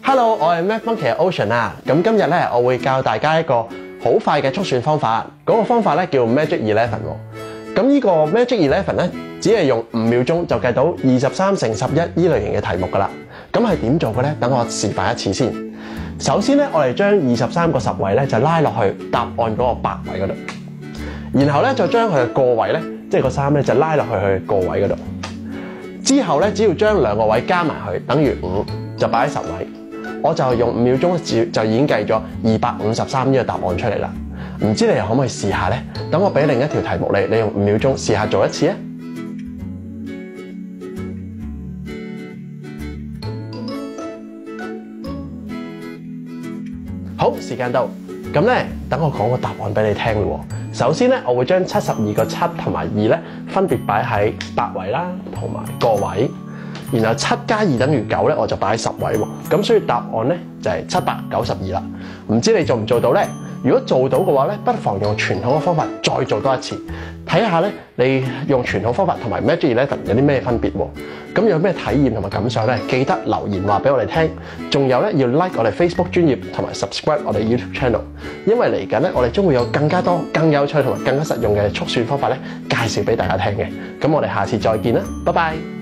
Hello， 我係 Math Monkey 嘅 Ocean 啊。咁今日咧，我會教大家一個好快嘅速算方法。嗰個方法咧叫 Magic 11。咁呢個 Magic 11咧，只係用5秒鐘就計到23乘11呢類型嘅題目噶啦。咁係點做嘅咧？等我示範一次先。首先咧，我哋將23個十位咧就拉落去答案嗰個8位嗰度，然後咧再將佢嘅個位咧，即係個3咧就拉落去佢個位嗰度。之後咧，只要將兩個位加埋去，等於5，就擺喺10位。我就用5秒鐘就已經計咗253呢個答案出嚟啦。唔知你又可唔可以試下咧？等我俾另一條題目你用5秒鐘試下做一次啊！好，時間到。咁咧，等我講個答案俾你聽咯。首先咧，我會將72個7同埋2咧分別擺喺8位啦，同埋個位。然後7加2等於9咧，我就擺喺10位喎。咁所以答案咧就係792啦。唔知你做唔做到咧？如果做到嘅話咧，不妨用傳統嘅方法再做多一次，睇下咧你用傳統方法同埋 Magic 11有啲咩分別喎？咁有咩體驗同埋感想咧？記得留言話俾我哋聽。仲有咧要 like 我哋 Facebook 專頁同埋 subscribe 我哋 YouTube channel， 因為嚟緊咧我哋將會有更加多、更有趣同埋更加實用嘅速算方法咧介紹俾大家聽嘅。咁我哋下次再見啦，拜拜。